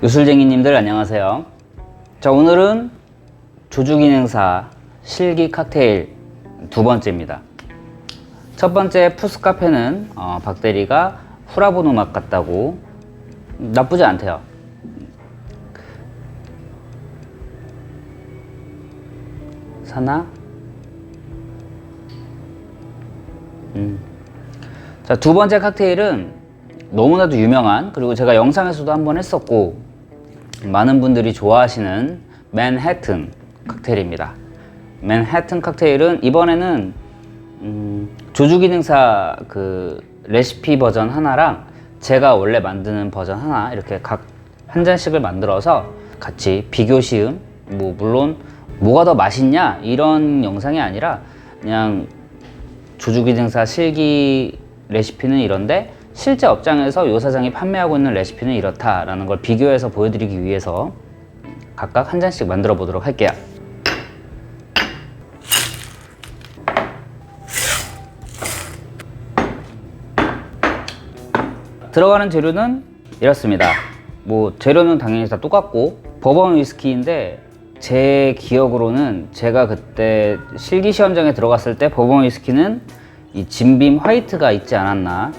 요술쟁이님들 안녕하세요. 자, 오늘은 조주기능사 실기 칵테일 두 번째입니다. 첫 번째 푸스카페는 박대리가 후라보노 맛 같다고, 나쁘지 않대요. 사나? 자, 두 번째 칵테일은 너무나도 유명한, 그리고 제가 영상에서도 한번 했었고 많은 분들이 좋아하시는 맨해튼 칵테일입니다. 맨해튼 칵테일은 이번에는 조주기능사 그 레시피 버전 하나랑 제가 원래 만드는 버전 하나 이렇게 각 한 잔씩을 만들어서 같이 비교 시음, 물론 뭐가 더 맛있냐 이런 영상이 아니라 그냥 조주기능사 실기 레시피는 이런데 실제 업장에서 요 사장이 판매하고 있는 레시피는 이렇다라는 걸 비교해서 보여드리기 위해서 각각 한 잔씩 만들어 보도록 할게요. 들어가는 재료는 이렇습니다. 재료는 당연히 다 똑같고 버번 위스키인데 제 기억으로는 제가 그때 실기 시험장에 들어갔을 때 버번 위스키는 이 진빔 화이트가 있지 않았나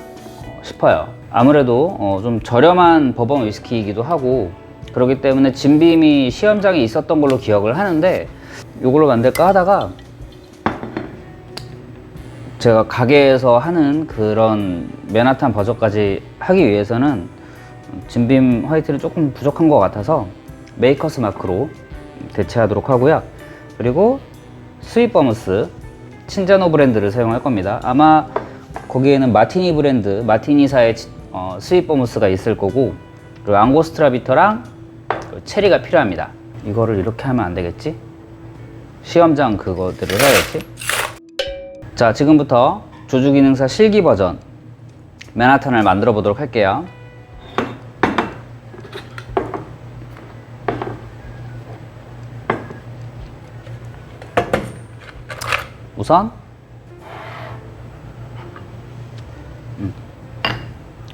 싶어요. 아무래도 좀 저렴한 버번 위스키이기도 하고 그렇기 때문에 진빔이 시험장에 있었던 걸로 기억을 하는데 이걸로 만들까 하다가 제가 가게에서 하는 그런 맨하탄 버전까지 하기 위해서는 진빔 화이트는 조금 부족한 것 같아서 메이커스 마크로 대체하도록 하고요. 그리고 스윗 버무스 친자노 브랜드를 사용할 겁니다. 아마 거기에는 마티니 브랜드, 마티니사의 스윗 버무스가 있을 거고, 그리고 앙고스트라 비터랑 체리가 필요합니다. 이거를 이렇게 하면 안 되겠지? 시험장 그거들을 해야겠지? 자, 지금부터 조주기능사 실기 버전 맨하탄을 만들어 보도록 할게요. 우선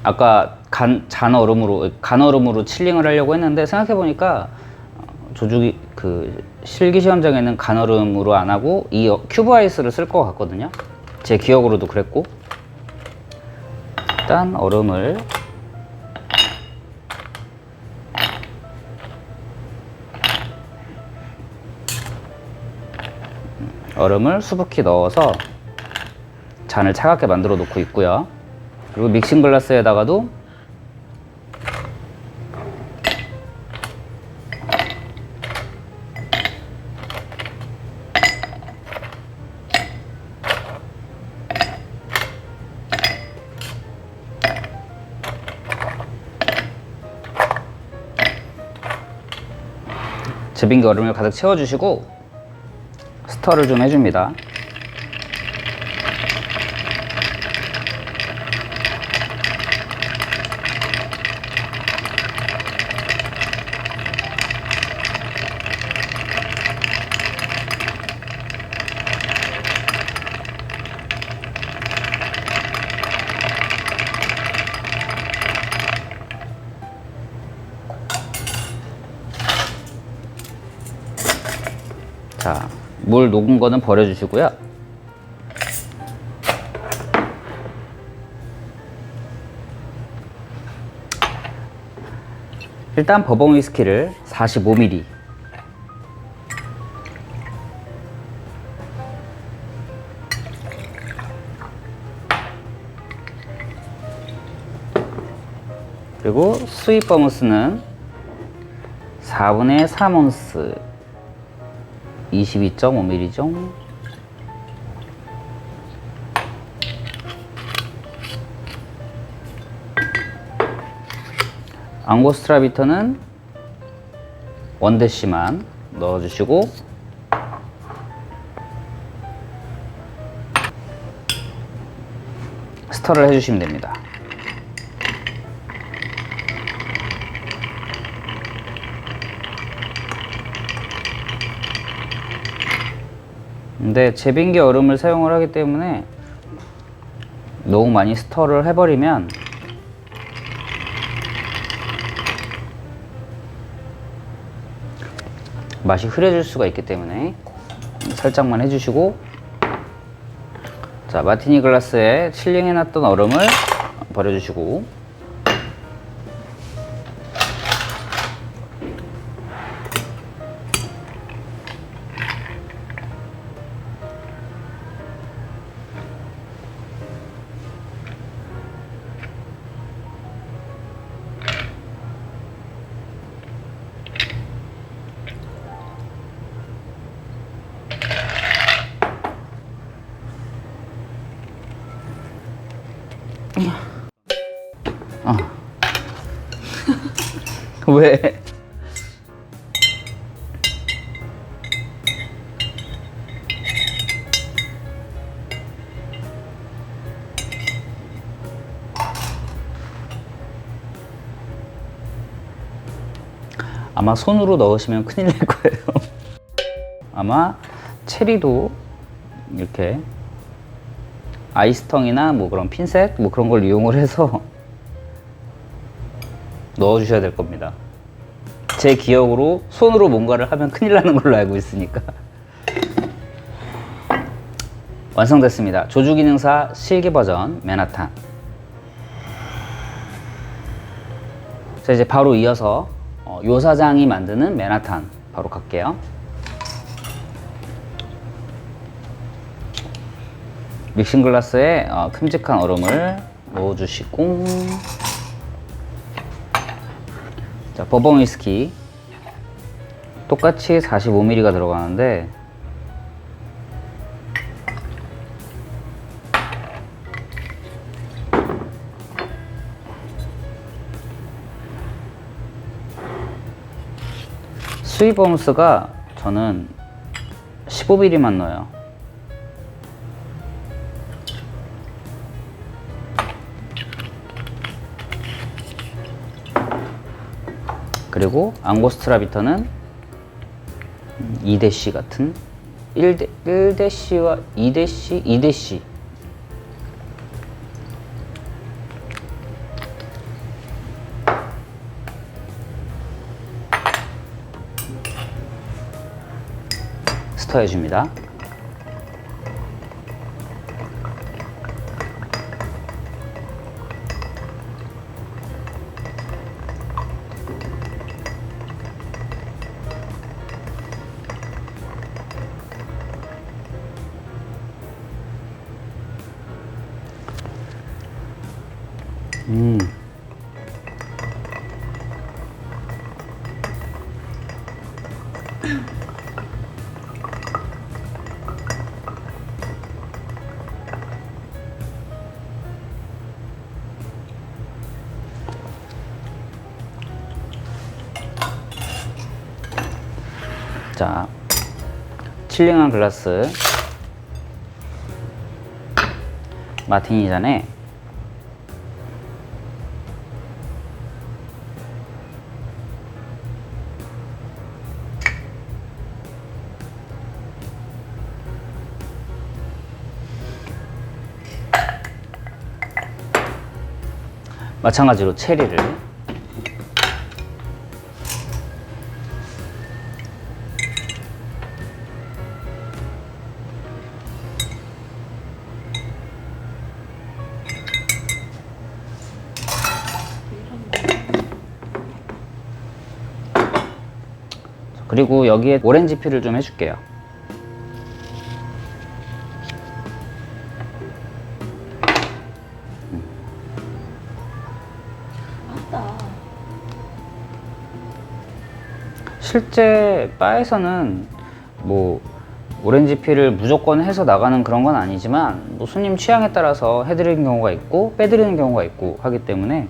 아까 간얼음으로 칠링을 하려고 했는데 생각해보니까 실기 시험장에는 간얼음으로 안 하고 이 큐브 아이스를 쓸 것 같거든요. 제 기억으로도 그랬고, 일단 얼음을 수북히 넣어서 잔을 차갑게 만들어 놓고 있고요. 그리고 믹싱 글라스에다가도 제빙기 얼음을 가득 채워주시고 스터를 좀 해줍니다. 자, 물 녹은 거는 버려주시고요. 일단 버번 위스키를 45ml 그리고 스윗 버무스는 4분의 3온스 22.5ml죠. 앙고스트라 비터는 1대씨만 넣어주시고 스터를 해주시면 됩니다. 근데 제빙기 얼음을 사용을 하기 때문에 너무 많이 스터를 해버리면 맛이 흐려질 수가 있기 때문에 살짝만 해주시고, 자, 마티니 글라스에 칠링해놨던 얼음을 버려주시고, 왜? 아마 손으로 넣으시면 큰일 날 거예요. 아마 체리도 이렇게 아이스텅이나 뭐 그런 핀셋 뭐 그런 걸 이용을 해서 넣어 주셔야 될 겁니다. 제 기억으로 손으로 뭔가를 하면 큰일 나는 걸로 알고 있으니까. 완성됐습니다. 조주기능사 실기 버전 맨하탄. 자, 이제 바로 이어서 요 사장이 만드는 맨하탄 바로 갈게요. 믹싱 글라스에 큼직한 얼음을 넣어주시고, 자, 버번 위스키 똑같이 45ml가 들어가는데 스위버무스가 저는 15ml만 넣어요. 그리고 앙고스트라 비터는 2대씨 같은 1대씨와 2대씨 스터 해줍니다. 자, 칠링한 글라스 마티니 잔에 마찬가지로 체리를 그리고 여기에 오렌지 필을 좀 해줄게요. 맞다. 실제 바에서는 뭐 오렌지 필을 무조건 해서 나가는 그런 건 아니지만 뭐 손님 취향에 따라서 해드리는 경우가 있고 빼드리는 경우가 있고 하기 때문에.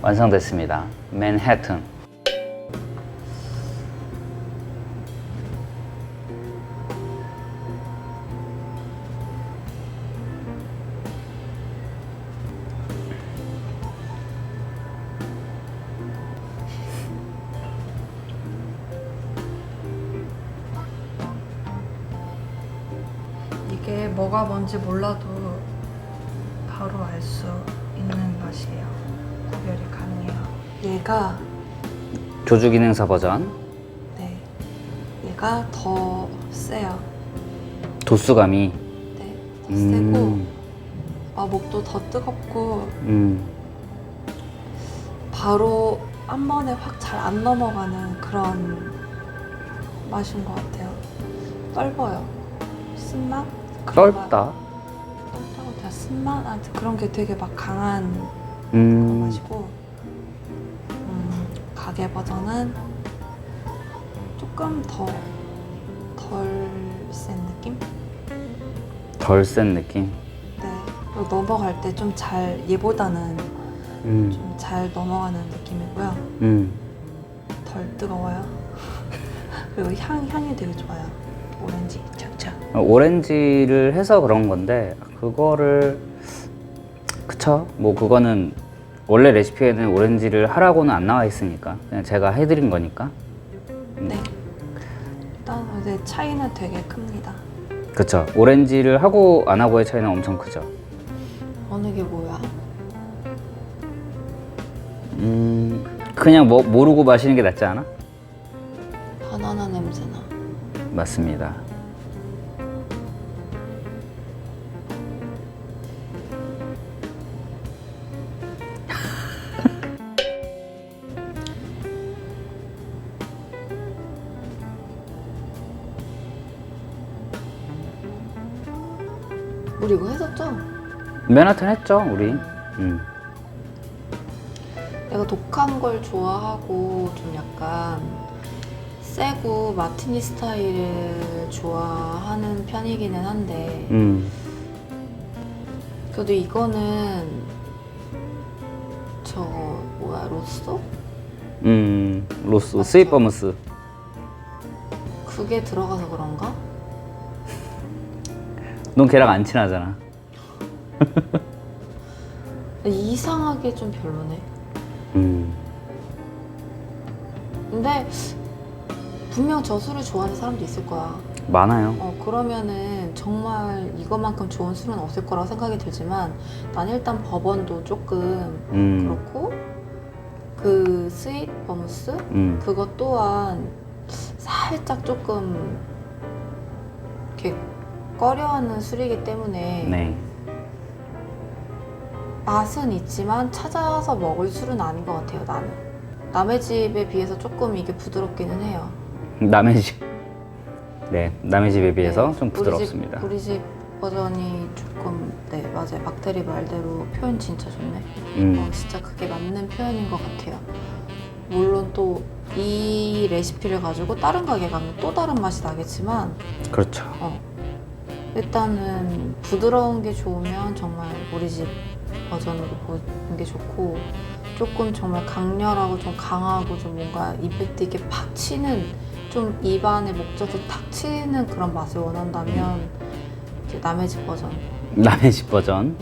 완성됐습니다. 맨해튼. 이게 뭐가 뭔지 몰라도 바로 알 수 있는 맛이에요. 구별이 가능해요. 얘가 교주 기능사 버전. 네, 얘가 더 세요. 도수감이. 네, 더 세고 목도 더 뜨겁고 바로 한 번에 확 잘 안 넘어가는 그런 맛인 것 같아요. 떫어요. 쓴맛? 그런 맛. 떫다. 떫다고 다 쓴맛? 그런 게 되게 막 강한 그런 맛이고 가게 버전은 조금 더 덜 센 느낌? 덜 센 느낌. 네. 그리고 넘어갈 때 좀 잘 얘보다는 좀 잘 넘어가는 느낌이고요. 덜 뜨거워요. 그리고 향이 되게 좋아요. 오렌지 착착. 오렌지를 해서 그런 건데 그거를 그쵸? 뭐 그거는 원래 레시피에는 오렌지를 하라고는 안 나와 있으니까 그냥 제가 해드린 거니까. 네. 일단 근데 차이는 되게 큽니다. 그쵸? 오렌지를 하고 안 하고의 차이는 엄청 크죠. 어느 게 뭐야? 그냥 뭐 모르고 마시는 게 낫지 않아? 바나나 냄새나. 맞습니다. 우리 이거 했었죠? 맨하튼 했죠, 우리. 내가 독한 걸 좋아하고 좀 약간 세고 마티니 스타일을 좋아하는 편이기는 한데 그래도 이거는 저거 뭐야 로쏘? 로스, 맞죠? 스윗버무스. 그게 들어가서 그런가? 넌 걔랑 안 친하잖아. 이상하게 좀 별로네. 근데 분명 저 술을 좋아하는 사람도 있을 거야. 많아요. 그러면은 정말 이거만큼 좋은 술은 없을 거라고 생각이 들지만 난 일단 버번도 조금 그렇고 그 스윗 버무스 그것 또한 살짝 조금 이렇게 꺼려하는 술이기 때문에 네. 맛은 있지만 찾아서 먹을 술은 아닌 것 같아요. 나는 남의 집에 비해서 조금 이게 부드럽기는 해요. 남의 집. 네, 남의 집에 비해서 네, 좀 부드럽습니다. 우리 집 버전이 조금 네 맞아요. 박대리 말대로 표현 진짜 좋네. 진짜 그게 맞는 표현인 것 같아요. 물론 또 이 레시피를 가지고 다른 가게 가면 또 다른 맛이 나겠지만 그렇죠. 일단은 부드러운 게 좋으면 정말 우리 집 버전으로 보는 게 좋고 조금 정말 강렬하고 좀 강하고 좀 뭔가 입에 되게 팍 치는 좀 입안에 목젖에 탁 치는 그런 맛을 원한다면 이제 남의 집 버전. 남의 집 버전.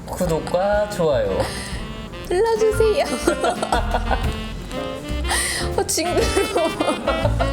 구독과 좋아요. 눌러주세요. 징그러워.